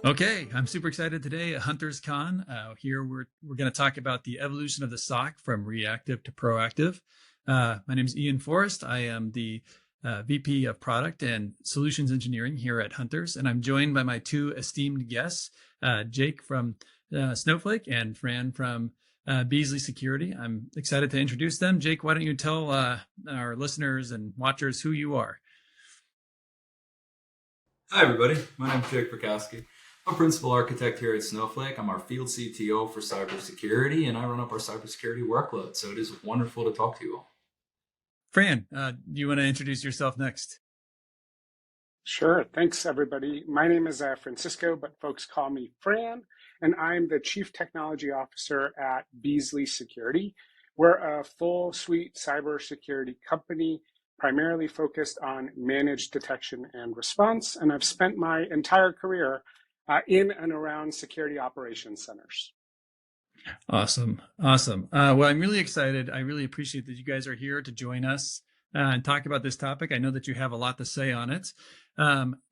Okay, I'm super excited today at HuntersCON. Here we're going to talk about the evolution of the SOC from reactive to proactive. My name is Ian Forrest. I am the VP of Product and Solutions Engineering here at Hunters, and I'm joined by my two esteemed guests, Jake from Snowflake and Fran from Beazley Security. I'm excited to introduce them. Jake, why don't you tell our listeners and watchers who you are? Hi, everybody. My name is Jake Bukowski. I'm principal architect here at Snowflake. I'm our field CTO for cybersecurity, and I run up our cybersecurity workload. So it is wonderful to talk to you all. Fran, do you want to introduce yourself next? Sure. Thanks, everybody. My name is Francisco, but folks call me Fran, and I'm the Chief Technology Officer at Beazley Security. We're a full suite cybersecurity company, primarily focused on managed detection and response, and I've spent my entire career in and around security operations centers. Awesome. Well, I'm really excited. I really appreciate that you guys are here to join us and talk about this topic. I know that you have a lot to say on it.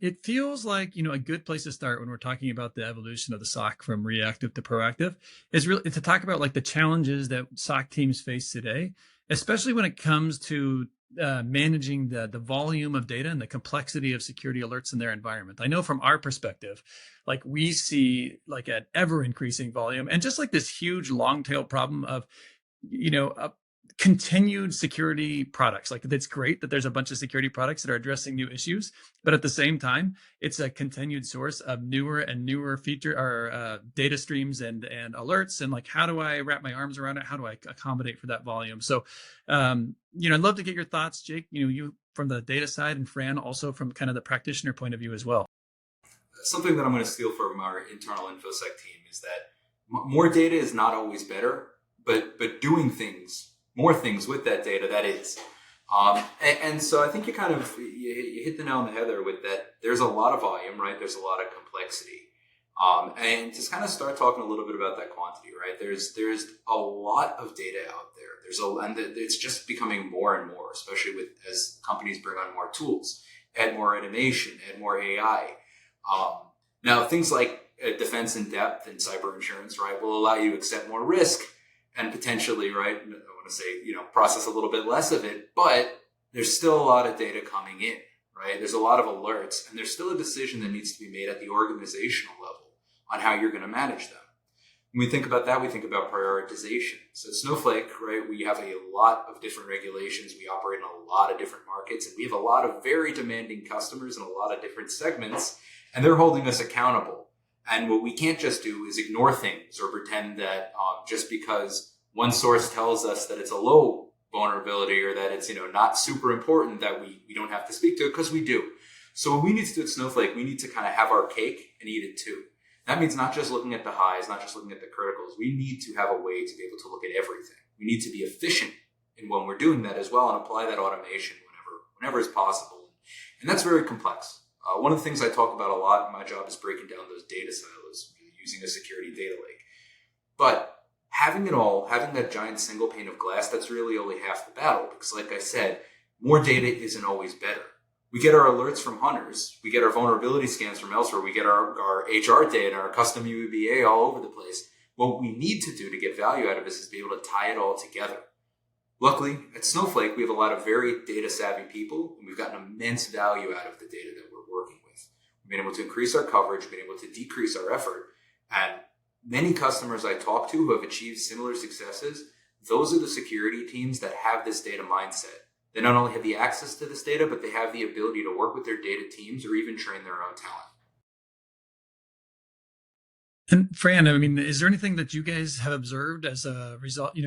It feels like, a good place to start when we're talking about the evolution of the SOC from reactive to proactive is really to talk about like the challenges that SOC teams face today, especially when it comes to managing the volume of data and the complexity of security alerts in their environment. I know from our perspective, like we see like an ever increasing volume and just like this huge long tail problem of, continued security products. Like it's great that there's a bunch of security products that are addressing new issues, but at the same time, it's a continued source of newer and newer feature or data streams and alerts. And like, how do I wrap my arms around it? How do I accommodate for that volume? So, I'd love to get your thoughts, Jake. You from the data side, and Fran also from kind of the practitioner point of view as well. Something that I'm going to steal from our internal InfoSec team is that more data is not always better, but doing more things with that data, that is. And so I think you hit the nail on the head there with that. There's a lot of volume, right? There's a lot of complexity. And just kind of start talking a little bit about that quantity, right? There's a lot of data out there. And it's just becoming more and more, especially as companies bring on more tools, add more automation, add more AI. Now, things like defense in depth and cyber insurance, right, will allow you to accept more risk and potentially, right, I want to say, process a little bit less of it, but there's still a lot of data coming in, right? There's a lot of alerts, and there's still a decision that needs to be made at the organizational level on how you're going to manage them. When we think about that, we think about prioritization. So at Snowflake, right, we have a lot of different regulations. We operate in a lot of different markets, and we have a lot of very demanding customers in a lot of different segments, and they're holding us accountable. And what we can't just do is ignore things or pretend that just because one source tells us that it's a low vulnerability or that it's not super important that we don't have to speak to it, because we do. So what we need to do at Snowflake, we need to kind of have our cake and eat it too. That means not just looking at the highs, not just looking at the criticals. We need to have a way to be able to look at everything. We need to be efficient in when we're doing that as well and apply that automation whenever is possible. And that's very complex. One of the things I talk about a lot in my job is breaking down those data silos using a security data lake. But having it all, having that giant single pane of glass, that's really only half the battle. Because like I said, more data isn't always better. We get our alerts from Hunters. We get our vulnerability scans from elsewhere. We get our HR data, our custom UEBA all over the place. What we need to do to get value out of this is be able to tie it all together. Luckily, at Snowflake, we have a lot of very data-savvy people, and we've gotten immense value out of the data that we're working with. We've been able to increase our coverage, been able to decrease our effort, and many customers I talk to who have achieved similar successes, those are the security teams that have this data mindset. They not only have the access to this data, but they have the ability to work with their data teams or even train their own talent. And Fran, I mean, is there anything that you guys have observed as a result,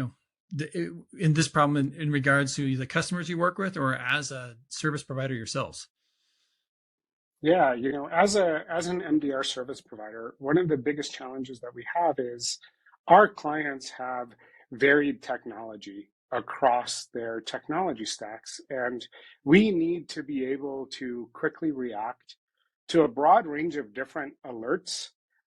in this problem in regards to the customers you work with or as a service provider yourselves? Yeah, as an MDR service provider, one of the biggest challenges that we have is our clients have varied technology across their technology stacks, and we need to be able to quickly react to a broad range of different alerts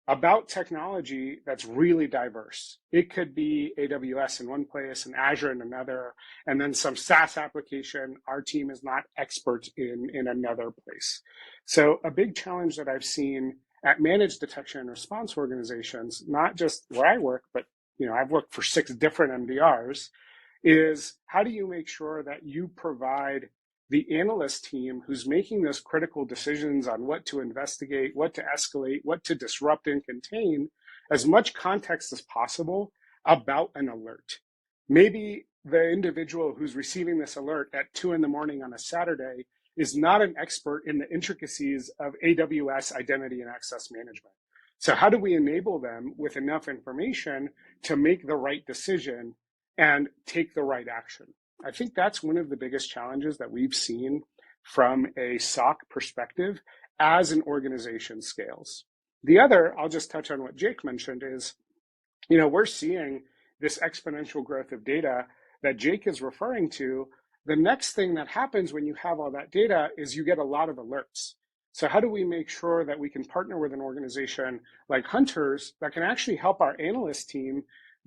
about technology that's really diverse. It could be AWS in one place and Azure in another, and then some SaaS application our team is not expert in another place. So a big challenge that I've seen at managed detection and response organizations, not just where I work, but I've worked for 6 different MDRs, is how do you make sure that you provide the analyst team who's making those critical decisions on what to investigate, what to escalate, what to disrupt and contain, as much context as possible about an alert. Maybe the individual who's receiving this alert at 2 a.m. on a Saturday is not an expert in the intricacies of AWS identity and access management. So how do we enable them with enough information to make the right decision and take the right action? I think that's one of the biggest challenges that we've seen from a SOC perspective as an organization scales. The other, I'll just touch on what Jake mentioned, is, we're seeing this exponential growth of data that Jake is referring to. The next thing that happens when you have all that data is you get a lot of alerts. So how do we make sure that we can partner with an organization like Hunters that can actually help our analyst team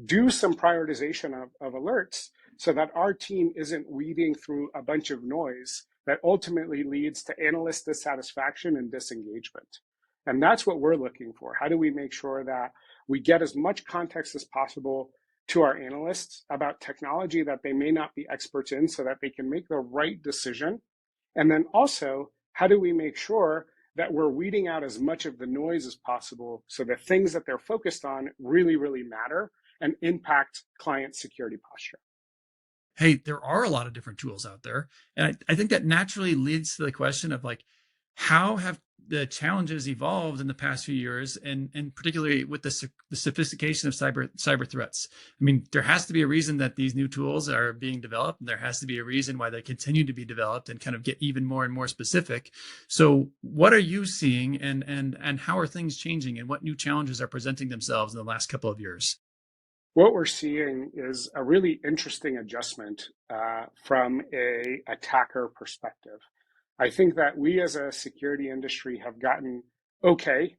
do some prioritization of alerts so that our team isn't weeding through a bunch of noise that ultimately leads to analyst dissatisfaction and disengagement? And that's what we're looking for. How do we make sure that we get as much context as possible to our analysts about technology that they may not be experts in so that they can make the right decision? And then also, how do we make sure that we're weeding out as much of the noise as possible so the things that they're focused on really, really matter and impact client security posture? Hey, there are a lot of different tools out there. And I think that naturally leads to the question of like, how have the challenges evolved in the past few years, and particularly with the sophistication of cyber threats? I mean, there has to be a reason that these new tools are being developed, and there has to be a reason why they continue to be developed and kind of get even more and more specific. So what are you seeing, and how are things changing, and what new challenges are presenting themselves in the last couple of years? What we're seeing is a really interesting adjustment from a attacker perspective. I think that we as a security industry have gotten okay.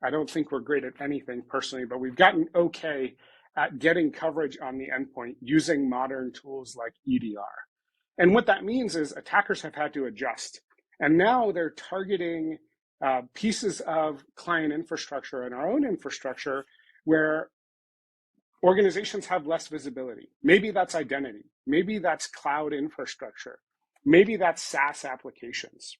I don't think we're great at anything personally, but we've gotten okay at getting coverage on the endpoint using modern tools like EDR. And what that means is attackers have had to adjust. And now they're targeting pieces of client infrastructure and our own infrastructure where organizations have less visibility. Maybe that's identity. Maybe that's cloud infrastructure. Maybe that's SaaS applications.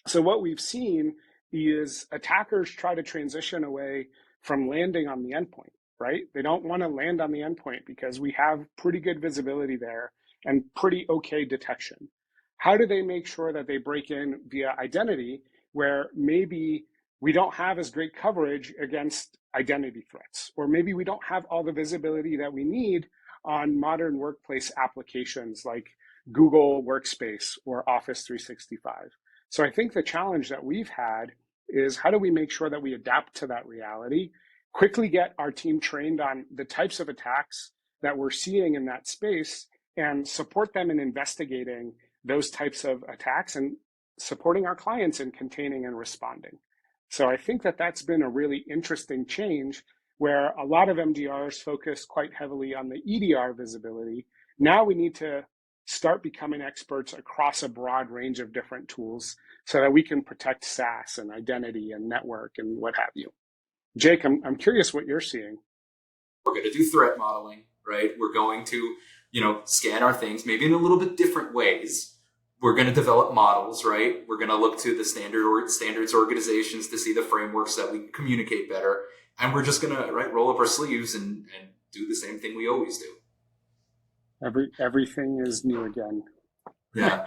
So what we've seen is attackers try to transition away from landing on the endpoint, right? They don't want to land on the endpoint because we have pretty good visibility there and pretty okay detection. How do they make sure that they break in via identity where maybe we don't have as great coverage against identity threats, or maybe we don't have all the visibility that we need on modern workplace applications like Google Workspace or Office 365. So I think the challenge that we've had is how do we make sure that we adapt to that reality, quickly get our team trained on the types of attacks that we're seeing in that space, and support them in investigating those types of attacks and supporting our clients in containing and responding. So I think that that's been a really interesting change where a lot of MDRs focus quite heavily on the EDR visibility. Now we need to start becoming experts across a broad range of different tools so that we can protect SaaS and identity and network and what have you. Jake, I'm curious what you're seeing. We're going to do threat modeling, right? We're going to, scan our things maybe in a little bit different ways. We're going to develop models, right? We're going to look to the standards organizations to see the frameworks that we communicate better. And we're just going to roll up our sleeves and do the same thing we always do. Everything is new again. Yeah.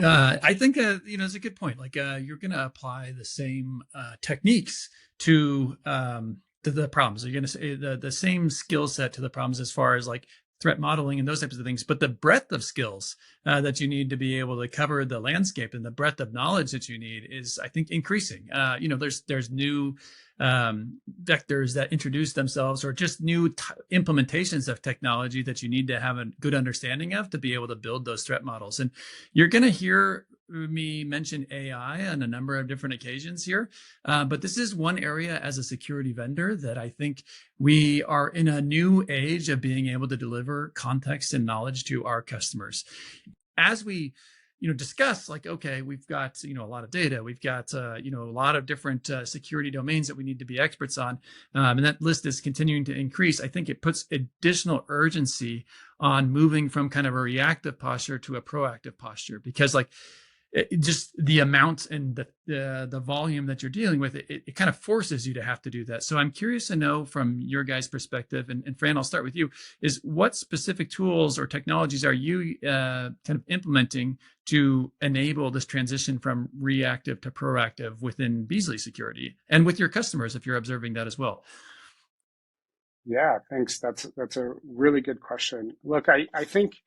I think it's a good point. Like you're going to apply the same techniques to the problems. You're going to say the same skill set to the problems as far as like threat modeling and those types of things, but the breadth of skills that you need to be able to cover the landscape and the breadth of knowledge that you need is, I think, increasing. There's new vectors that introduce themselves, or just new implementations of technology that you need to have a good understanding of to be able to build those threat models. And you're going to hear me mention AI on a number of different occasions here, but this is one area as a security vendor that I think we are in a new age of being able to deliver context and knowledge to our customers. As we discuss like, okay, we've got, a lot of data, we've got, a lot of different security domains that we need to be experts on. And that list is continuing to increase. I think it puts additional urgency on moving from kind of a reactive posture to a proactive posture, because like just the amount and the volume that you're dealing with, it kind of forces you to have to do that. So I'm curious to know from your guys' perspective, and Fran, I'll start with you, is what specific tools or technologies are you kind of implementing to enable this transition from reactive to proactive within Beazley Security and with your customers, if you're observing that as well? Yeah, thanks. That's a really good question. Look, I think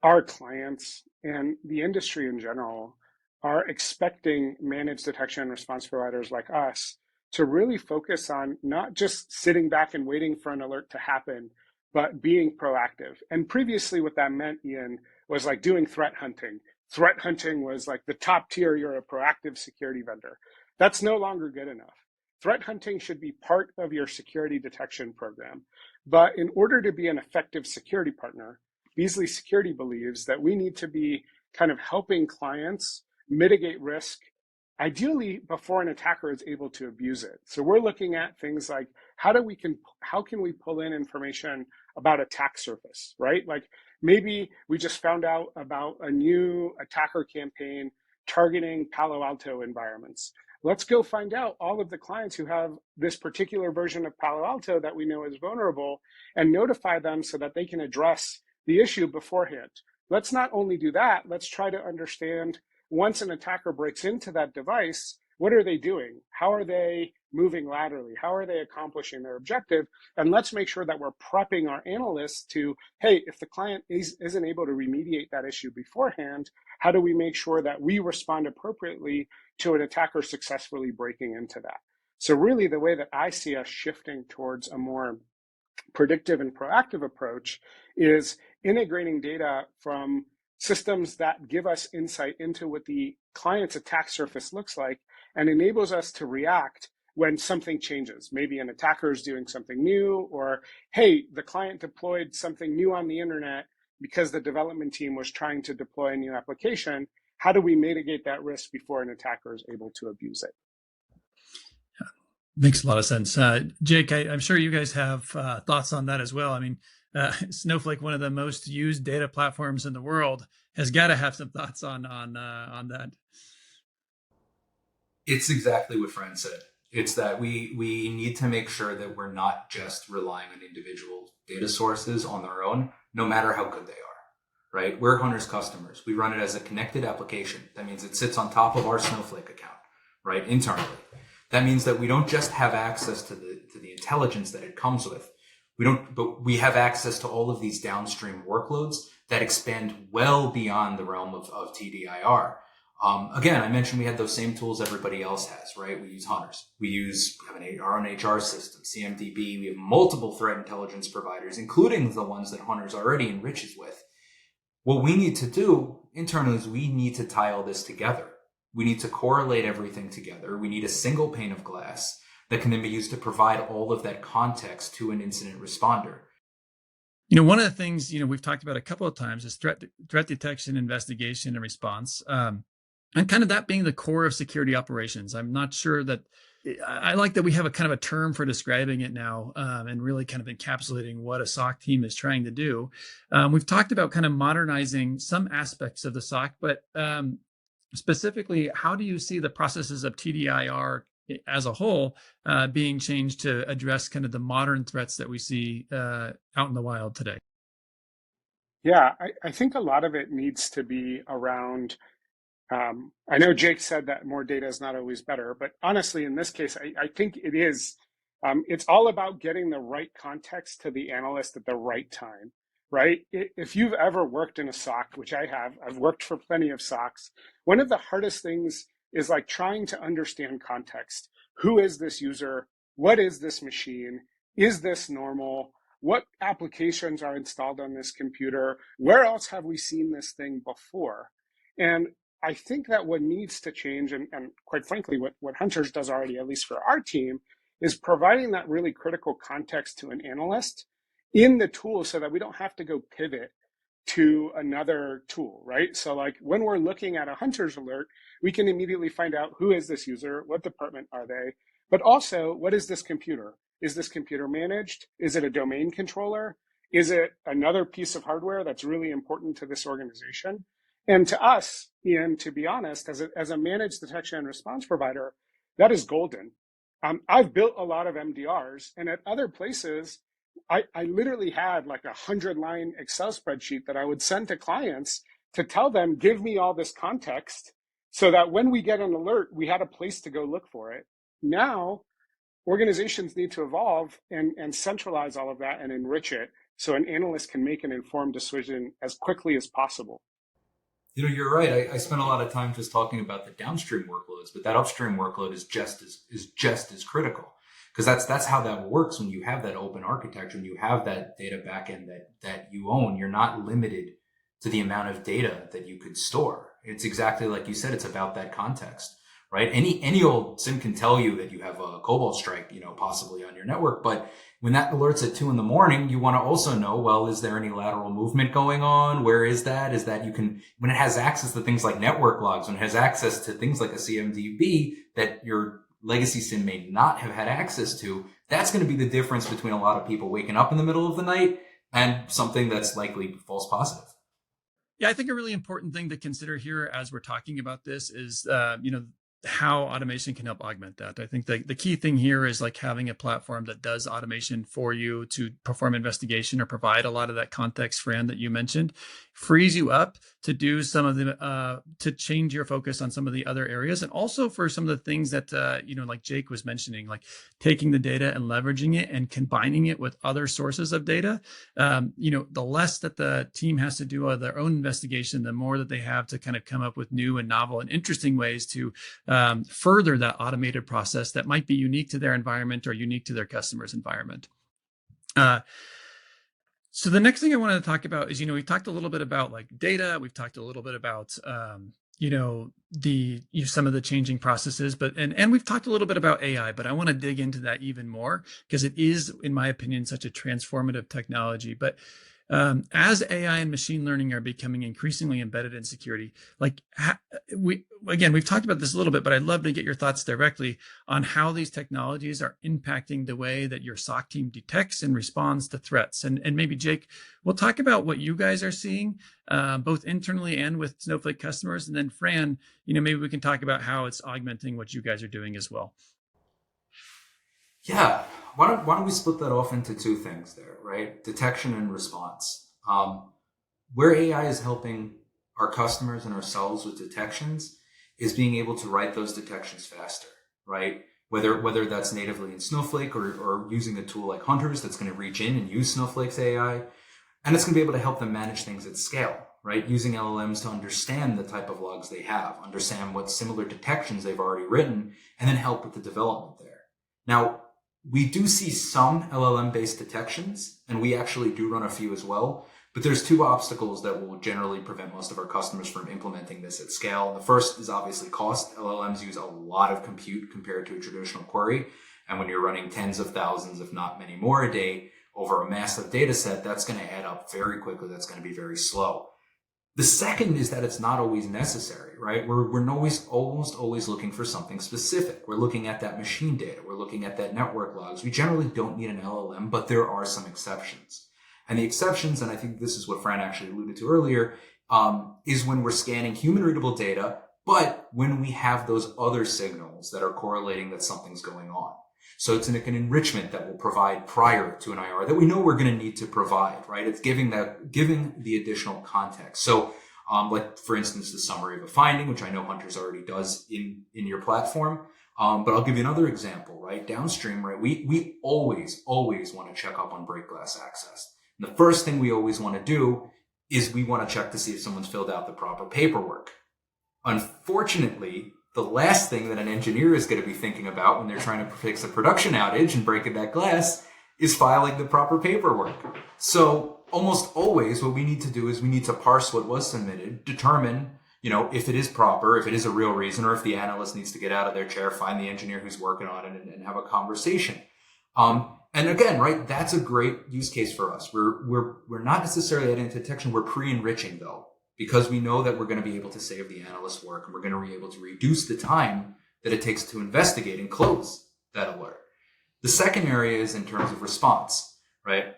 our clients and the industry in general are expecting managed detection and response providers like us to really focus on not just sitting back and waiting for an alert to happen, but being proactive. And previously, what that meant, Ian, was like doing threat hunting. Threat hunting was like the top tier, you're a proactive security vendor. That's no longer good enough. Threat hunting should be part of your security detection program. But in order to be an effective security partner, Beazley Security believes that we need to be kind of helping clients mitigate risk, ideally before an attacker is able to abuse it. So we're looking at things like how can we pull in information about attack surface, right? Like maybe we just found out about a new attacker campaign targeting Palo Alto environments. Let's go find out all of the clients who have this particular version of Palo Alto that we know is vulnerable and notify them so that they can address the issue beforehand. Let's not only do that, let's try to understand once an attacker breaks into that device, what are they doing? How are they moving laterally? How are they accomplishing their objective? And let's make sure that we're prepping our analysts to, hey, if the client isn't able to remediate that issue beforehand, how do we make sure that we respond appropriately to an attacker successfully breaking into that? So really the way that I see us shifting towards a more predictive and proactive approach is integrating data from systems that give us insight into what the client's attack surface looks like and enables us to react when something changes. Maybe an attacker is doing something new, or hey, the client deployed something new on the internet because the development team was trying to deploy a new application. How do we mitigate that risk before an attacker is able to abuse it? Makes a lot of sense. Jake, I'm sure you guys have thoughts on that as well. I mean, Snowflake, one of the most used data platforms in the world, has got to have some thoughts on that. It's exactly what Fran said. It's that we need to make sure that we're not just relying on individual data sources on their own, no matter how good they are, right? We're Hunter's customers. We run it as a connected application. That means it sits on top of our Snowflake account, right, internally. That means that we don't just have access to the intelligence that it comes with. But we have access to all of these downstream workloads that expand well beyond the realm of TDIR. Again, I mentioned we had those same tools everybody else has, right? We use Hunters. We have our own HR system, CMDB. We have multiple threat intelligence providers, including the ones that Hunters already enriches with. What we need to do internally is we need to tie all this together. We need to correlate everything together. We need a single pane of glass that can then be used to provide all of that context to an incident responder. One of the things, we've talked about a couple of times is threat detection, investigation, and response. And kind of that being the core of security operations. I'm not sure that I like that we have a kind of a term for describing it now, and really kind of encapsulating what a SOC team is trying to do. We've talked about kind of modernizing some aspects of the SOC, but specifically, how do you see the processes of TDIR as a whole being changed to address kind of the modern threats that we see out in the wild today? Yeah, I think a lot of it needs to be around. I know Jake said that more data is not always better, but honestly, in this case, I think it is. It's all about getting the right context to the analyst at the right time, right? If you've ever worked in a SOC, which I have, I've worked for plenty of SOCs. One of the hardest things is like trying to understand context. Who is this user? What is this machine? Is this normal? What applications are installed on this computer? Where else have we seen this thing before? And I think that what needs to change, and quite frankly, what Hunters does already, at least for our team, is providing that really critical context to an analyst in the tool so that we don't have to go pivot to another tool, right? So like when we're looking at a hunter's alert, we can immediately find out who is this user, what department are they, but also what is this computer? Is this computer managed? Is it a domain controller? Is it another piece of hardware that's really important to this organization? And to us, Ian, to be honest, as a managed detection and response provider, that is golden. I've built a lot of MDRs, and at other places, I literally had like 100-line Excel spreadsheet that I would send to clients to tell them, give me all this context so that when we get an alert, we had a place to go look for it. Now, organizations need to evolve and centralize all of that and enrich it so an analyst can make an informed decision as quickly as possible. You're right. I spent a lot of time just talking about the downstream workloads, but that upstream workload is just as critical, because that's how that works. When you have that open architecture, when you have that data backend that you own, you're not limited to the amount of data that you could store. It's exactly like you said. It's about that context, right? Any old SIM can tell you that you have a cobalt strike, possibly on your network, but when that alerts at 2 a.m, you want to also know, well, is there any lateral movement going on? Where is that? Is that when it has access to things like network logs, when it has access to things like a CMDB that your legacy SIM may not have had access to, that's going to be the difference between a lot of people waking up in the middle of the night and something that's likely false positive. Yeah, I think a really important thing to consider here as we're talking about this is, how automation can help augment that. I think the key thing here is like having a platform that does automation for you to perform investigation or provide a lot of that context, Fran, that you mentioned, frees you up to do some of the, to change your focus on some of the other areas. And also for some of the things that, like Jake was mentioning, like taking the data and leveraging it and combining it with other sources of data. The less that the team has to do of their own investigation, the more that they have to kind of come up with new and novel and interesting ways to further that automated process that might be unique to their environment or unique to their customer's environment. So the next thing I wanted to talk about is, we've talked a little bit about like data. We've talked a little bit about, some of the changing processes, and we've talked a little bit about AI, but I want to dig into that even more because it is, in my opinion, such a transformative technology. But as AI and machine learning are becoming increasingly embedded in security, we've talked about this a little bit, but I'd love to get your thoughts directly on how these technologies are impacting the way that your SOC team detects and responds to threats. And maybe Jake, we'll talk about what you guys are seeing, both internally and with Snowflake customers. And then Fran, maybe we can talk about how it's augmenting what you guys are doing as well. Yeah. Why don't we split that off into two things there, right? Detection and response. Where AI is helping our customers and ourselves with detections is being able to write those detections faster, right? Whether that's natively in Snowflake or using a tool like Hunters that's going to reach in and use Snowflake's AI. And it's going to be able to help them manage things at scale, right? Using LLMs to understand the type of logs they have, understand what similar detections they've already written, and then help with the development there. Now, we do see some LLM-based detections, and we actually do run a few as well. But there's two obstacles that will generally prevent most of our customers from implementing this at scale. The first is obviously cost. LLMs use a lot of compute compared to a traditional query. And when you're running tens of thousands, if not many more a day over a massive data set, that's going to add up very quickly. That's going to be very slow. The second is that it's not always necessary, right? We're almost always looking for something specific. We're looking at that machine data. We're looking at that network logs. We generally don't need an LLM, but there are some exceptions. And the exceptions, and I think this is what Fran actually alluded to earlier, is when we're scanning human readable data, but when we have those other signals that are correlating that something's going on. So it's like an enrichment that will provide prior to an IR that we know we're going to need to provide, right? It's giving the additional context. So, like for instance, the summary of a finding, which I know Hunters already does in your platform. But I'll give you another example, right? Downstream, right? We always want to check up on break glass access. And the first thing we always want to do is we want to check to see if someone's filled out the proper paperwork. Unfortunately, the last thing that an engineer is going to be thinking about when they're trying to fix a production outage and breaking that glass is filing the proper paperwork. So almost always what we need to do is we need to parse what was submitted, determine, if it is proper, if it is a real reason, or if the analyst needs to get out of their chair, find the engineer who's working on it and have a conversation. And again, right, that's a great use case for us. We're not necessarily adding to detection. We're pre-enriching though, because we know that we're going to be able to save the analyst work, and we're going to be able to reduce the time that it takes to investigate and close that alert. The second area is in terms of response, right?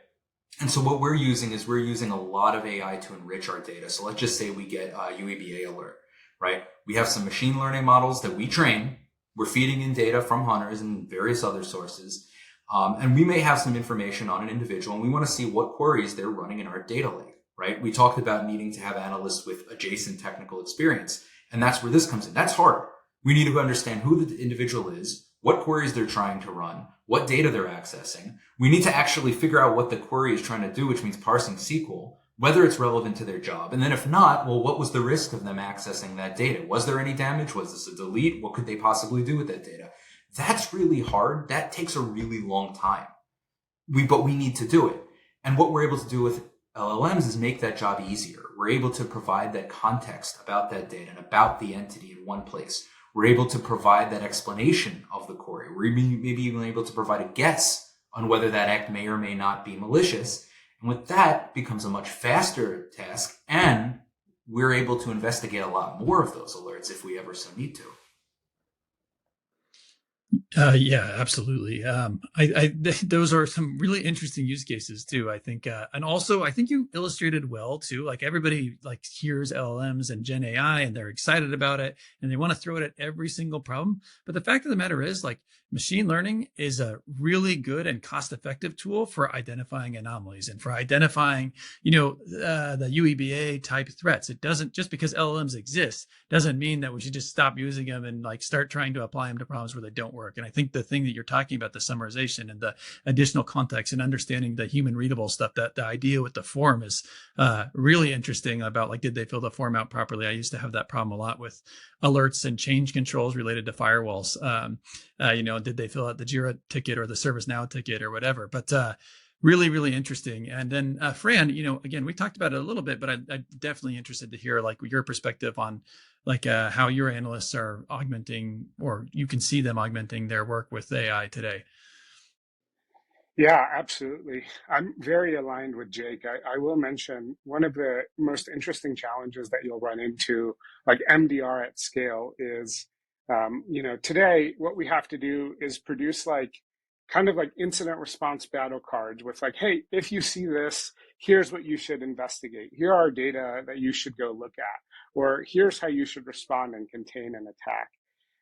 And so what we're using a lot of AI to enrich our data. So let's just say we get a UEBA alert, right? We have some machine learning models that we train. We're feeding in data from hunters and various other sources. And we may have some information on an individual, and we want to see what queries they're running in our data lake, right? We talked about needing to have analysts with adjacent technical experience, and that's where this comes in. That's hard. We need to understand who the individual is, what queries they're trying to run, what data they're accessing. We need to actually figure out what the query is trying to do, which means parsing SQL, whether it's relevant to their job. And then if not, well, what was the risk of them accessing that data? Was there any damage? Was this a delete? What could they possibly do with that data? That's really hard. That takes a really long time. But we need to do it. And what we're able to do with LLMs is make that job easier. We're able to provide that context about that data and about the entity in one place. We're able to provide that explanation of the query. We're maybe even able to provide a guess on whether that act may or may not be malicious. And with that becomes a much faster task, and we're able to investigate a lot more of those alerts if we ever so need to. Yeah, absolutely. Those are some really interesting use cases too, I think. And also I think you illustrated well too, like everybody like hears LLMs and Gen AI and they're excited about it and they want to throw it at every single problem. But the fact of the matter is like machine learning is a really good and cost-effective tool for identifying anomalies and for identifying, the UEBA type threats. It doesn't, just because LLMs exist doesn't mean that we should just stop using them and like start trying to apply them to problems where they don't work. And I think the thing that you're talking about, the summarization and the additional context and understanding the human readable stuff, that the idea with the form is really interesting about like, did they fill the form out properly? I used to have that problem a lot with alerts and change controls related to firewalls. Did they fill out the Jira ticket or the ServiceNow ticket or whatever? But really, really interesting. And then Fran, again, we talked about it a little bit, but I'm definitely interested to hear like your perspective on like how your analysts are augmenting, or you can see them augmenting their work with AI today. Yeah, absolutely. I'm very aligned with Jake. I will mention one of the most interesting challenges that you'll run into, like MDR at scale, is, today what we have to do is produce like kind of like incident response battle cards with like, hey, if you see this, here's what you should investigate. Here are data that you should go look at, or here's how you should respond and contain an attack.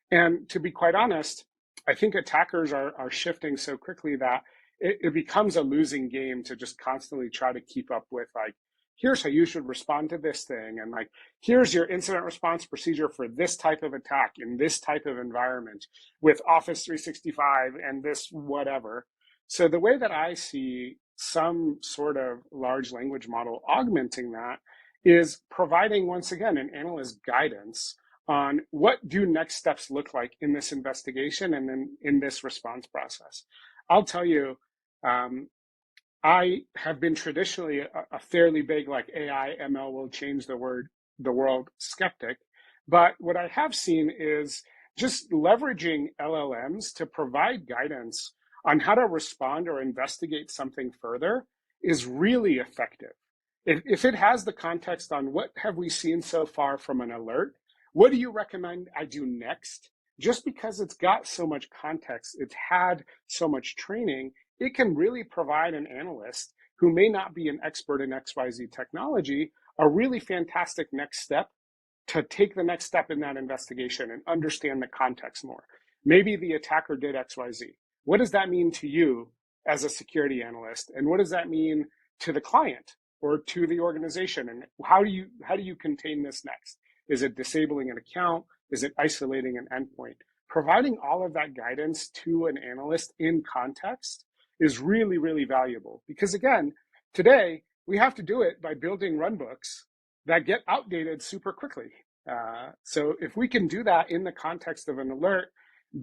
And to be quite honest, I think attackers are shifting so quickly that it becomes a losing game to just constantly try to keep up with like, here's how you should respond to this thing. And like, here's your incident response procedure for this type of attack in this type of environment with Office 365 and this whatever. So the way that I see some sort of large language model augmenting that is providing, once again, an analyst guidance on what do next steps look like in this investigation and then in this response process. I'll tell you, I have been traditionally a fairly big like AI ML will change the world skeptic, but what I have seen is just leveraging LLMs to provide guidance on how to respond or investigate something further is really effective. If it has the context on what have we seen so far from an alert, what do you recommend I do next? Just because it's got so much context, it's had so much training, it can really provide an analyst who may not be an expert in XYZ technology a really fantastic next step to take the next step in that investigation and understand the context more. Maybe the attacker did XYZ. What does that mean to you as a security analyst? And what does that mean to the client or to the organization? And how do you contain this next? Is it disabling an account? Is it isolating an endpoint? Providing all of that guidance to an analyst in context is really, really valuable. Because again, today, we have to do it by building runbooks that get outdated super quickly. So if we can do that in the context of an alert,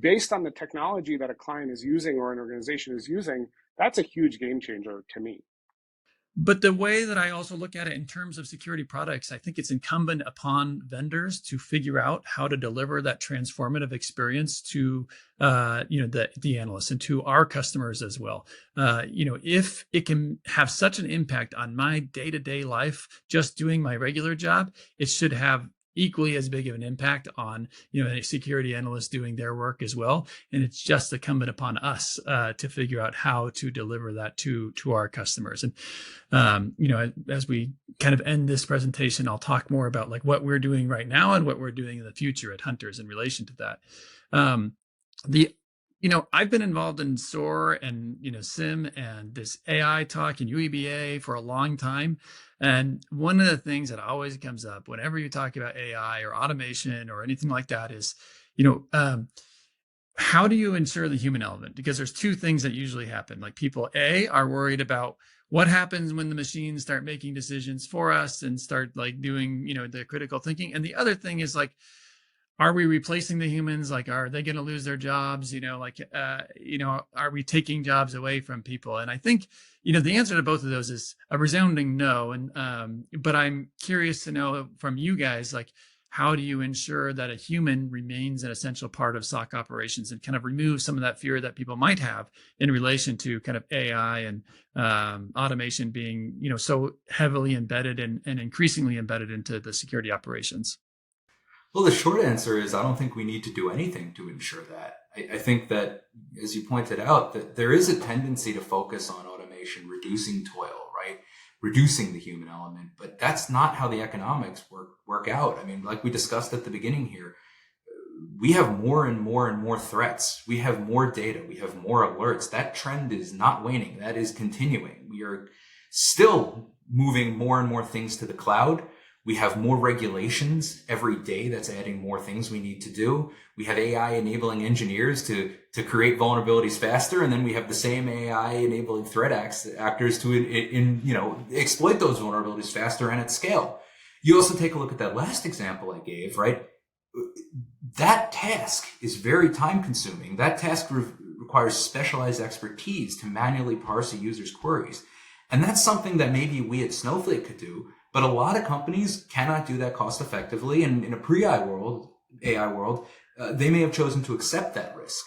based on the technology that a client is using or an organization is using, that's a huge game changer to me. But the way that I also look at it in terms of security products, I think it's incumbent upon vendors to figure out how to deliver that transformative experience to the analysts and to our customers as well. If it can have such an impact on my day-to-day life, just doing my regular job, it should have equally as big of an impact on a security analyst doing their work as well. And it's just incumbent upon us to figure out how to deliver that to our customers. And as we kind of end this presentation, I'll talk more about like what we're doing right now and what we're doing in the future at Hunters in relation to that. I've been involved in SOAR and SIM and this AI talk and UEBA for a long time. And one of the things that always comes up whenever you talk about AI or automation or anything like that is, how do you ensure the human element? Because there's two things that usually happen. Like people, are worried about what happens when the machines start making decisions for us and start like doing, the critical thinking. And the other thing is like, are we replacing the humans? Like, are they going to lose their jobs? Are we taking jobs away from people? And I think, the answer to both of those is a resounding no. And, but I'm curious to know from you guys, like, how do you ensure that a human remains an essential part of SOC operations and kind of remove some of that fear that people might have in relation to kind of AI and automation being, so heavily embedded and increasingly embedded into the security operations? Well, the short answer is I don't think we need to do anything to ensure that. I think that, as you pointed out, that there is a tendency to focus on automation, reducing toil, right? Reducing the human element, but that's not how the economics work out. I mean, like we discussed at the beginning here, we have more and more and more threats. We have more data. We have more alerts. That trend is not waning. That is continuing. We are still moving more and more things to the cloud. We have more regulations every day that's adding more things we need to do. We have AI enabling engineers to create vulnerabilities faster. And then we have the same AI enabling threat actors to exploit those vulnerabilities faster and at scale. You also take a look at that last example I gave, right? That task is very time consuming. That task requires specialized expertise to manually parse a user's queries. And that's something that maybe we at Snowflake could do, but a lot of companies cannot do that cost effectively. And in a pre-AI world, they may have chosen to accept that risk.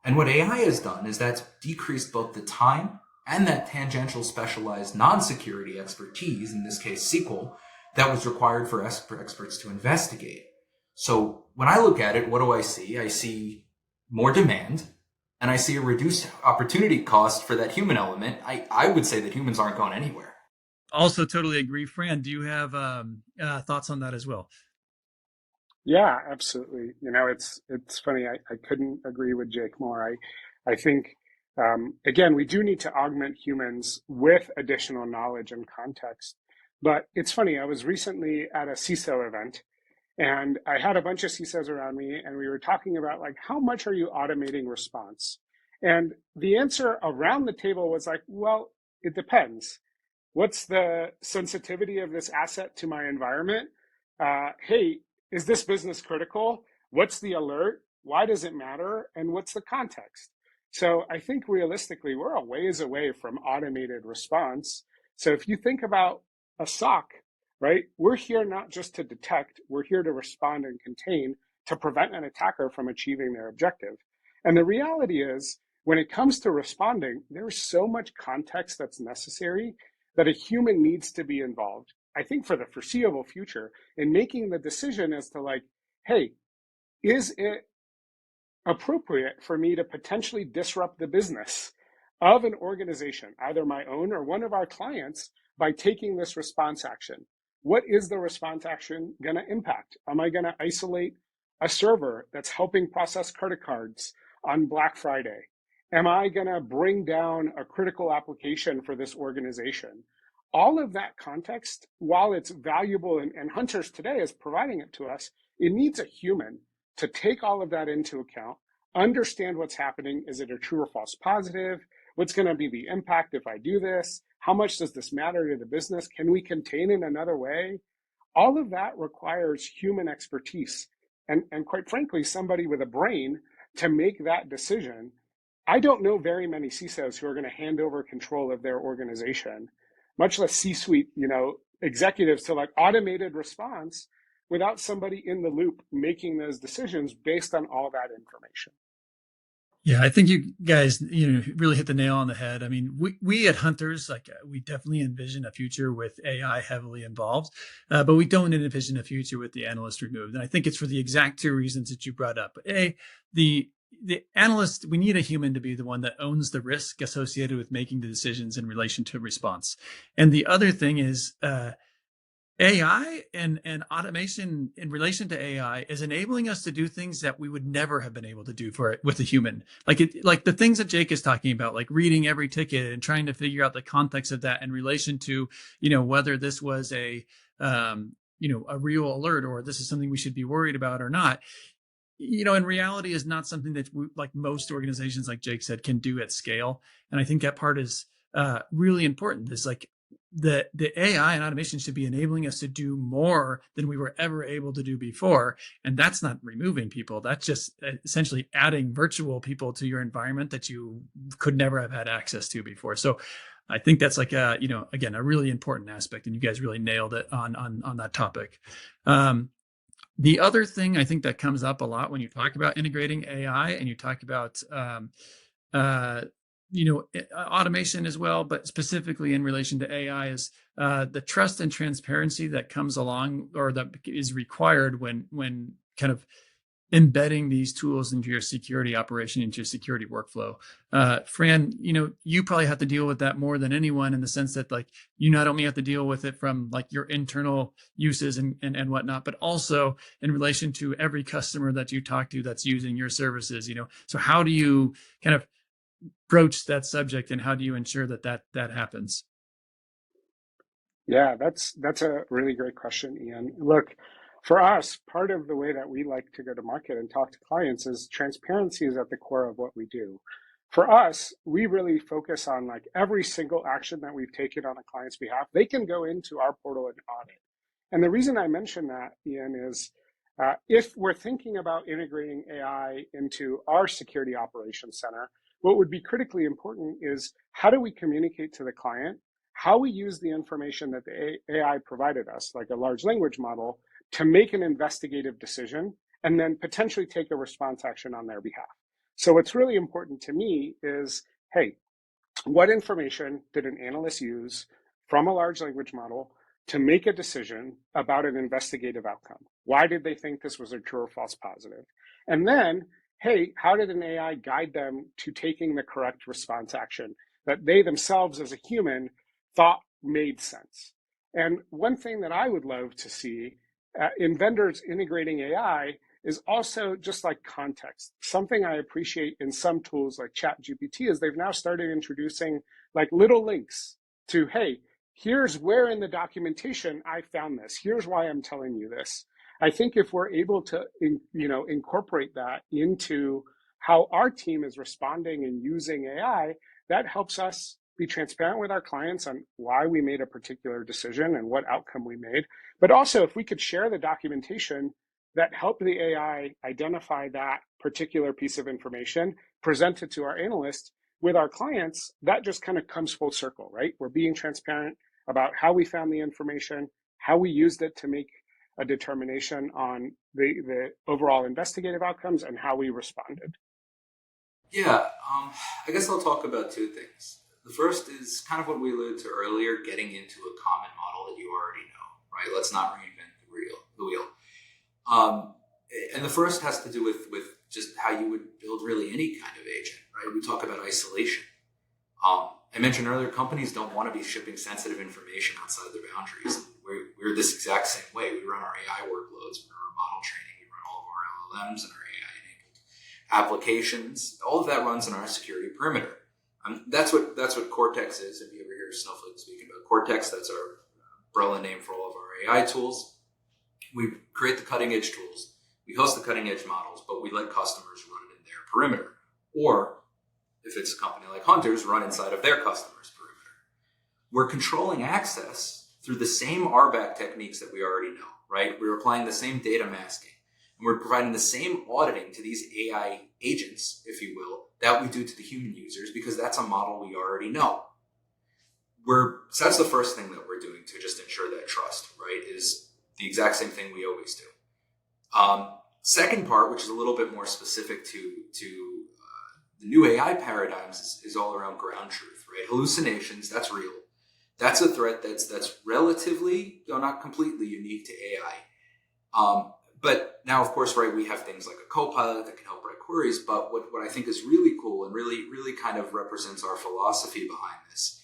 And what AI has done is that's decreased both the time and that tangential specialized non-security expertise, in this case SQL, that was required for experts to investigate. So when I look at it, what do I see? I see more demand, and I see a reduced opportunity cost for that human element. I would say that humans aren't going anywhere. Also totally agree. Fran, do you have thoughts on that as well? Yeah, absolutely. It's funny. I couldn't agree with Jake more. I think, again, we do need to augment humans with additional knowledge and context. But it's funny. I was recently at a CISO event, and I had a bunch of CISOs around me, and we were talking about like, how much are you automating response? And the answer around the table was like, well, it depends. What's the sensitivity of this asset to my environment? Hey, is this business critical? What's the alert? Why does it matter? And what's the context? So I think realistically, we're a ways away from automated response. So if you think about a SOC, right, we're here not just to detect, we're here to respond and contain to prevent an attacker from achieving their objective. And the reality is, when it comes to responding, there's so much context that's necessary that a human needs to be involved, I think, for the foreseeable future in making the decision as to like, hey, is it appropriate for me to potentially disrupt the business of an organization, either my own or one of our clients, by taking this response action? What is the response action going to impact? Am I going to isolate a server that's helping process credit cards on Black Friday? Am I going to bring down a critical application for this organization? All of that context, while it's valuable, and Hunters today is providing it to us, it needs a human to take all of that into account, understand what's happening. Is it a true or false positive? What's going to be the impact if I do this? How much does this matter to the business? Can we contain in another way? All of that requires human expertise and quite frankly, somebody with a brain to make that decision. I don't know very many CISOs who are going to hand over control of their organization much less C-suite, executives to like automated response without somebody in the loop making those decisions based on all that information. Yeah, I think you guys, really hit the nail on the head. I mean, we at Hunters, we definitely envision a future with AI heavily involved, but we don't envision a future with the analyst removed. And I think it's for the exact two reasons that you brought up. The analyst, we need a human to be the one that owns the risk associated with making the decisions in relation to response. And the other thing is, AI and automation in relation to AI is enabling us to do things that we would never have been able to do for it with a human. Like the things that Jake is talking about, like reading every ticket and trying to figure out the context of that in relation to, whether this was a real alert or this is something we should be worried about or not. In reality is not something that like most organizations, like Jake said, can do at scale. And I think that part is really important. Is like the AI and automation should be enabling us to do more than we were ever able to do before. And that's not removing people. That's just essentially adding virtual people to your environment that you could never have had access to before. So I think that's like again, a really important aspect, and you guys really nailed it on that topic. The other thing I think that comes up a lot when you talk about integrating AI and you talk about automation as well, but specifically in relation to AI is the trust and transparency that comes along or that is required when kind of embedding these tools into your security operation, into your security workflow. Fran, you probably have to deal with that more than anyone, in the sense that like you not only have to deal with it from like your internal uses and whatnot, but also in relation to every customer that you talk to that's using your services. So how do you kind of broach that subject, and how do you ensure that happens? Yeah, that's a really great question, Ian. Look, for us, part of the way that we like to go to market and talk to clients is transparency is at the core of what we do. For us, we really focus on like every single action that we've taken on a client's behalf. They can go into our portal and audit. And the reason I mention that, Ian, is if we're thinking about integrating AI into our security operations center, what would be critically important is how do we communicate to the client how we use the information that the AI provided us, like a large language model, to make an investigative decision and then potentially take a response action on their behalf. So what's really important to me is, hey, what information did an analyst use from a large language model to make a decision about an investigative outcome? Why did they think this was a true or false positive? And then, hey, how did an AI guide them to taking the correct response action that they themselves as a human thought made sense? And one thing that I would love to see in vendors integrating AI is also just like context. Something I appreciate in some tools like ChatGPT is they've now started introducing like little links to, hey, here's where in the documentation I found this. Here's why I'm telling you this. I think if we're able to, incorporate that into how our team is responding and using AI, that helps us be transparent with our clients on why we made a particular decision and what outcome we made. But also, if we could share the documentation that helped the AI identify that particular piece of information, present it to our analysts with our clients, that just kind of comes full circle, right? We're being transparent about how we found the information, how we used it to make a determination on the overall investigative outcomes, and how we responded. Yeah, I guess I'll talk about two things. The first is kind of what we alluded to earlier, getting into a common model that you already know, right? Let's not reinvent the wheel. And the first has to do with just how you would build really any kind of agent, right? We talk about isolation. I mentioned earlier, companies don't want to be shipping sensitive information outside their boundaries. We're this exact same way. We run our AI workloads, we run our model training, we run all of our LLMs and our AI-enabled applications. All of that runs in our security perimeter. That's what Cortex is. If you ever hear Snowflake speaking about Cortex, that's our umbrella name for all of our AI tools. We create the cutting edge tools. We host the cutting edge models, but we let customers run it in their perimeter. Or if it's a company like Hunters, run inside of their customer's perimeter. We're controlling access through the same RBAC techniques that we already know, right? We're applying the same data masking. And we're providing the same auditing to these AI agents, if you will, that we do to the human users, because that's a model we already know. so that's the first thing that we're doing to just ensure that trust, right, is the exact same thing we always do. Second part, which is a little bit more specific to the new AI paradigms, is all around ground truth, right? Hallucinations, that's real. That's a threat that's relatively, not completely unique to AI. But now, of course, right, we have things like a copilot that can help write queries. But what I think is really cool and really kind of represents our philosophy behind this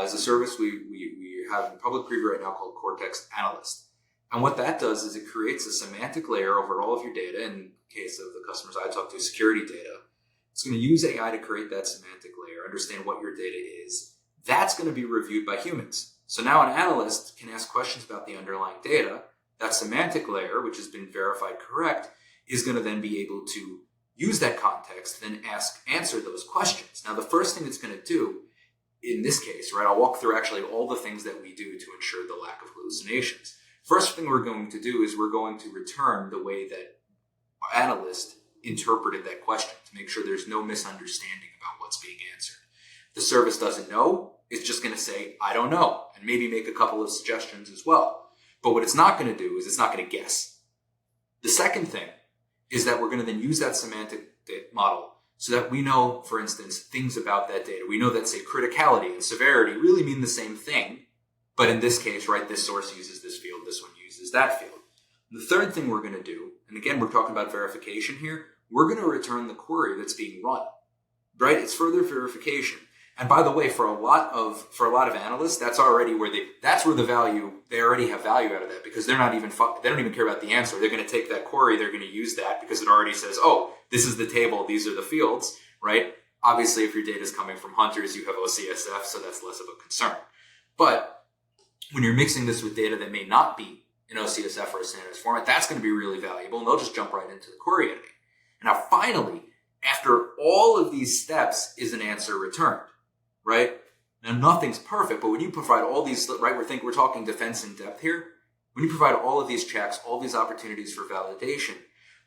is a service we have in public preview right now called Cortex Analyst. And what that does is it creates a semantic layer over all of your data. In case of the customers I talk to, security data. It's going to use AI to create that semantic layer, understand what your data is. That's going to be reviewed by humans. So now an analyst can ask questions about the underlying data. That semantic layer, which has been verified correct, is going to then be able to use that context and answer those questions. Now, the first thing it's going to do in this case, right, I'll walk through actually all the things that we do to ensure the lack of hallucinations. First thing we're going to do is we're going to return the way that our analyst interpreted that question to make sure there's no misunderstanding about what's being answered. The service doesn't know, it's just going to say, I don't know, and maybe make a couple of suggestions as well. But what it's not going to do is it's not going to guess. The second thing is that we're going to then use that semantic model so that we know, for instance, things about that data. We know that, say, criticality and severity really mean the same thing. But in this case, right, this source uses this field, this one uses that field. And the third thing we're going to do, and again, we're talking about verification here, we're going to return the query that's being run, right? It's further verification. And by the way, for a lot of analysts, that's already where the value, they already have value out of that because they don't even care about the answer. They're going to take that query, they're going to use that because it already says, oh, this is the table, these are the fields, right? Obviously, if your data is coming from Hunters, you have OCSF, so that's less of a concern. But when you're mixing this with data that may not be in OCSF or a standardized format, that's going to be really valuable, and they'll just jump right into the query editing. Now, finally, after all of these steps is an answer returned, right? Now, nothing's perfect, but when you provide all these, right, we're talking defense in depth here. When you provide all of these checks, all these opportunities for validation,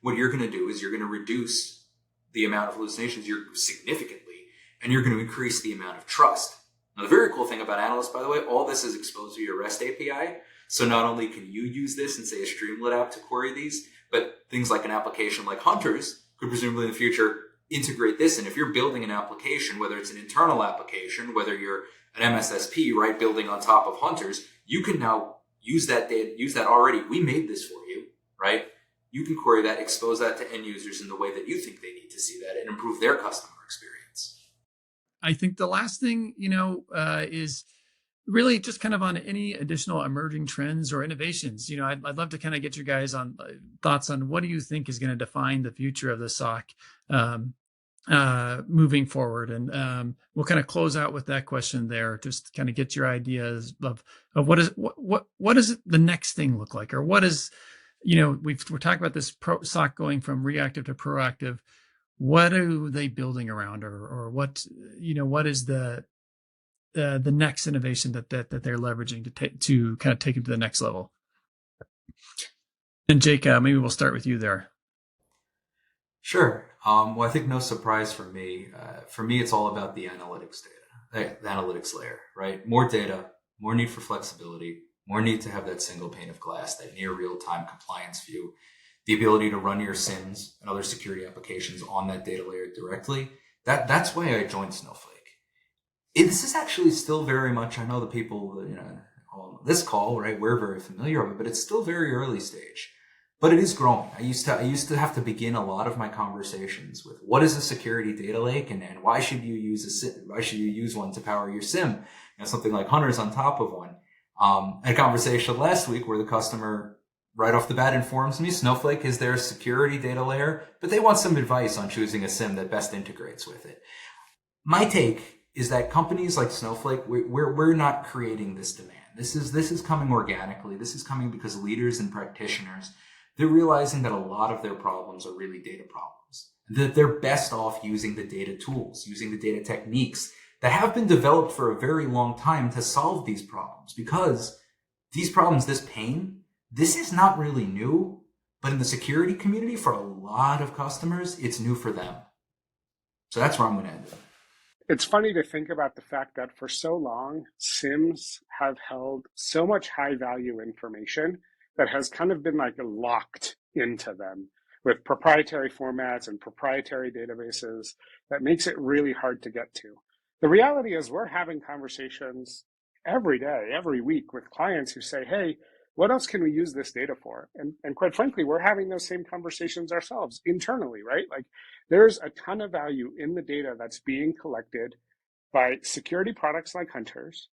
what you're going to do is you're going to reduce the amount of hallucinations significantly, and you're going to increase the amount of trust. Now, the very cool thing about Analyst, by the way, all this is exposed to your REST API. So not only can you use this and say a Streamlit app to query these, but things like an application like Hunters could presumably in the future integrate this. And if you're building an application, whether it's an internal application, whether you're an MSSP, right, building on top of Hunters, you can now use that data, use that already. We made this for you, right? You can query that, expose that to end users in the way that you think they need to see that and improve their customer experience. I think the last thing, is really just kind of on any additional emerging trends or innovations. I'd love to kind of get you guys on thoughts on what do you think is going to define the future of the SOC moving forward. And we'll kind of close out with that question there, just kind of get your ideas of what does the next thing look like, or what is, we're talking about this SOC going from reactive to proactive. What are they building around, or what is the next innovation that they're leveraging to kind of take it to the next level? And Jake, maybe we'll start with you there. Sure. Well, I think no surprise for me. For me, it's all about the analytics data, the analytics layer, right? More data, more need for flexibility, more need to have that single pane of glass, that near real-time compliance view, the ability to run your SIMs and other security applications on that data layer directly. That's why I joined Snowflake. This is actually still very much, I know the people on this call, right, we're very familiar with it, but it's still very early stage. But it is growing. I used to have to begin a lot of my conversations with what is a security data lake and why should you use one to power your SIM? Something like Hunters on top of one. A conversation last week where the customer right off the bat informs me Snowflake is their security data layer, but they want some advice on choosing a SIM that best integrates with it. My take is that companies like Snowflake, we're not creating this demand. This is coming organically. This is coming because leaders and practitioners, they're realizing that a lot of their problems are really data problems, that they're best off using the data tools, using the data techniques that have been developed for a very long time to solve these problems, because these problems, this pain, this is not really new, but in the security community, for a lot of customers, it's new for them. So that's where I'm going to end it. it's funny to think about the fact that for so long, SIMs have held so much high value information that has kind of been like locked into them with proprietary formats and proprietary databases that makes it really hard to get to. The reality is, we're having conversations every day, every week with clients who say, hey, what else can we use this data for? And quite frankly, we're having those same conversations ourselves internally, right? Like, there's a ton of value in the data that's being collected by security products like Hunters.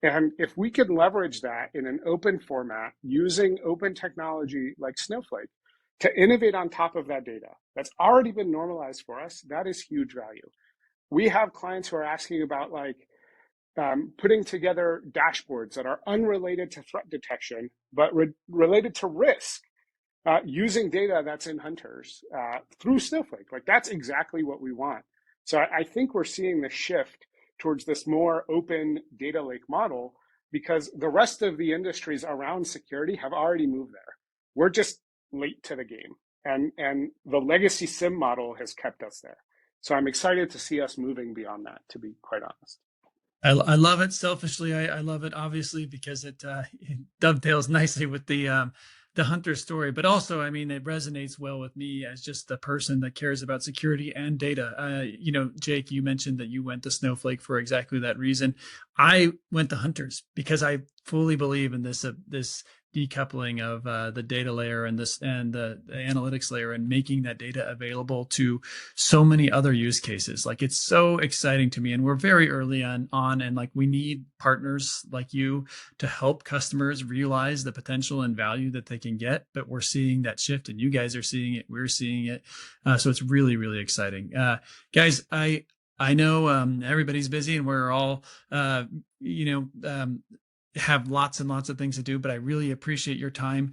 And if we can leverage that in an open format using open technology like Snowflake to innovate on top of that data that's already been normalized for us, that is huge value. We have clients who are asking about like putting together dashboards that are unrelated to threat detection, but related to risk using data that's in Hunters through Snowflake. Like, that's exactly what we want. So I think we're seeing the shift towards this more open data lake model because the rest of the industries around security have already moved there. We're just late to the game. And the legacy SIM model has kept us there. So I'm excited to see us moving beyond that, to be quite honest. I love it. Selfishly, I love it, obviously, because it dovetails nicely with the hunter story. But also, I mean, it resonates well with me as just the person that cares about security and data. Jake, you mentioned that you went to Snowflake for exactly that reason. I went to Hunters because I fully believe in this decoupling of the data layer and the analytics layer and making that data available to so many other use cases. Like, it's so exciting to me, and we're very early on and like, we need partners like you to help customers realize the potential and value that they can get. But we're seeing that shift, and you guys are seeing it, we're seeing it. So it's really, really exciting. Guys, I know everybody's busy, and we're all have lots and lots of things to do, but I really appreciate your time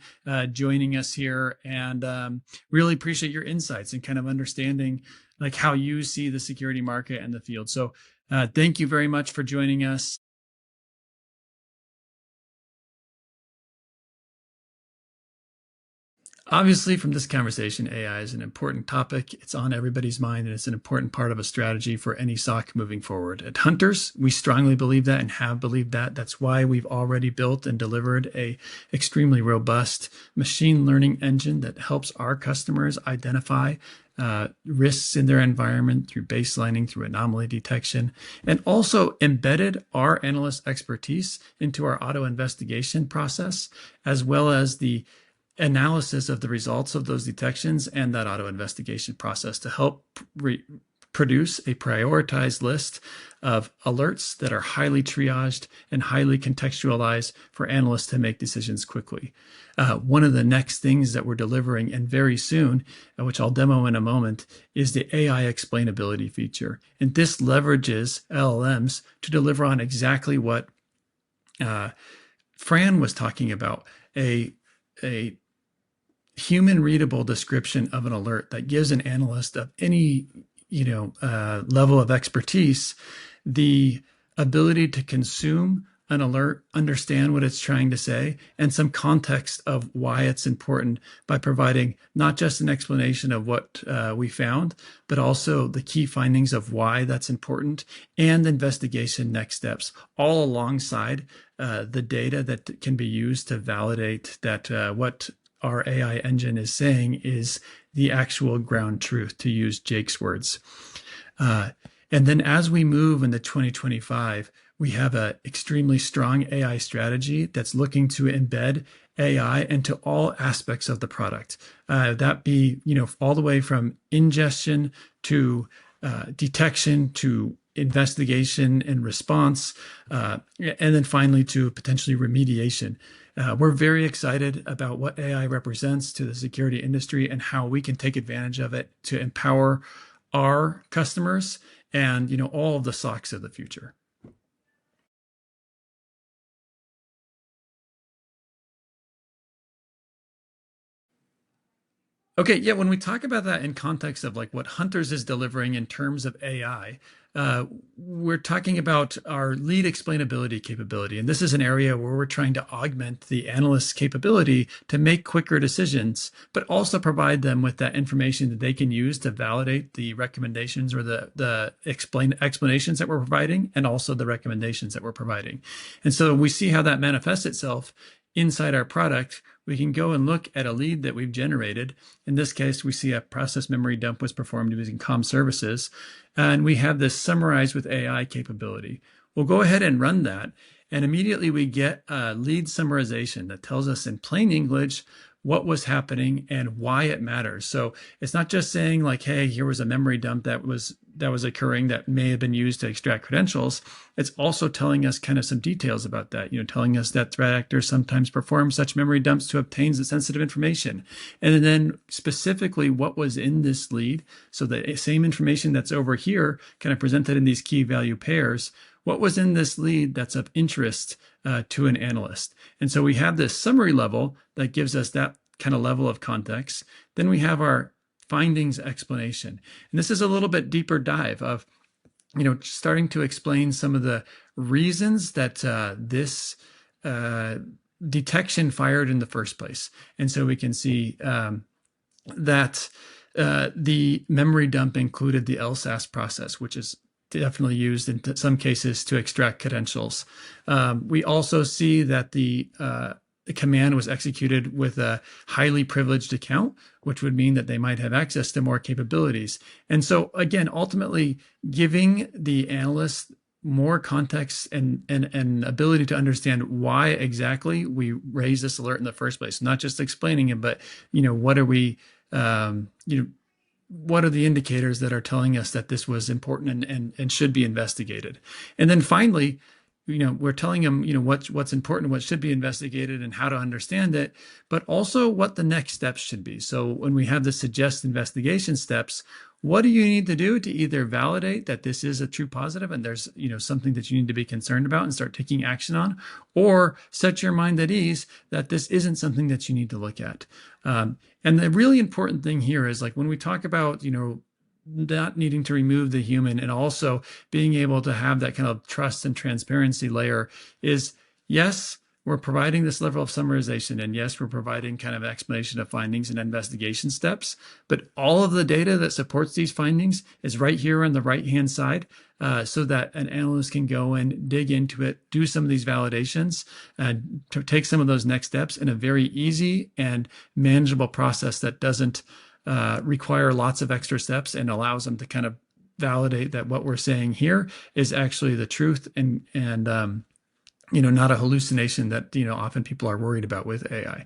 joining us here, and really appreciate your insights and kind of understanding like how you see the security market and the field. So thank you very much for joining us. Obviously, from this conversation, AI is an important topic. It's on everybody's mind, and it's an important part of a strategy for any SOC moving forward. At Hunters, we strongly believe that and have believed that. That's why we've already built and delivered a extremely robust machine learning engine that helps our customers identify risks in their environment through baselining, through anomaly detection, and also embedded our analyst expertise into our auto investigation process, as well as the analysis of the results of those detections and that auto investigation process to help produce a prioritized list of alerts that are highly triaged and highly contextualized for analysts to make decisions quickly. One of the next things that we're delivering, and very soon, which I'll demo in a moment, is the AI explainability feature. And this leverages LLMs to deliver on exactly what Fran was talking about, a human readable description of an alert that gives an analyst of any level of expertise the ability to consume an alert, understand what it's trying to say, and some context of why it's important by providing not just an explanation of what we found, but also the key findings of why that's important and investigation next steps, all alongside the data that can be used to validate that what our AI engine is saying is the actual ground truth, to use Jake's words. And then as we move into 2025, we have an extremely strong AI strategy that's looking to embed AI into all aspects of the product. That be, all the way from ingestion to detection to investigation and response, and then finally to potentially remediation. We're very excited about what AI represents to the security industry and how we can take advantage of it to empower our customers and all of the SOCs of the future. Okay, yeah, when we talk about that in context of like what Hunters is delivering in terms of AI, we're talking about our lead explainability capability. And this is an area where we're trying to augment the analyst's capability to make quicker decisions, but also provide them with that information that they can use to validate the recommendations or the explanations that we're providing, and also the recommendations that we're providing. And so we see how that manifests itself inside our product. We can go and look at a lead that we've generated. In this case, we see a process memory dump was performed using comm services, and we have this summarized with AI capability. We'll go ahead and run that, and immediately we get a lead summarization that tells us in plain English what was happening and why it matters. So it's not just saying like, hey, here was a memory dump that was occurring that may have been used to extract credentials. It's also telling us kind of some details about that, telling us that threat actors sometimes perform such memory dumps to obtain the sensitive information. And then specifically what was in this lead. So the same information that's over here kind of presented in these key value pairs, what was in this lead that's of interest to an analyst. And so we have this summary level that gives us that kind of level of context. Then we have our findings explanation. And this is a little bit deeper dive of, starting to explain some of the reasons that this detection fired in the first place. And so we can see that the memory dump included the LSAS process, which is definitely used in some cases to extract credentials. We also see that the command was executed with a highly privileged account, which would mean that they might have access to more capabilities. And so again, ultimately giving the analyst more context and ability to understand why exactly we raised this alert in the first place, not just explaining it, but what are we, what are the indicators that are telling us that this was important and should be investigated? And then finally, we're telling them, what's important, what should be investigated and how to understand it, but also what the next steps should be. So when we have the suggest investigation steps, what do you need to do to either validate that this is a true positive and there's, something that you need to be concerned about and start taking action on, or set your mind at ease that this isn't something that you need to look at. And the really important thing here is like when we talk about, not needing to remove the human and also being able to have that kind of trust and transparency layer is, yes, we're providing this level of summarization, and yes, we're providing kind of explanation of findings and investigation steps, but all of the data that supports these findings is right here on the right-hand side, so that an analyst can go and dig into it, do some of these validations, and to take some of those next steps in a very easy and manageable process that doesn't require lots of extra steps and allows them to kind of validate that what we're saying here is actually the truth and not a hallucination that often people are worried about with AI.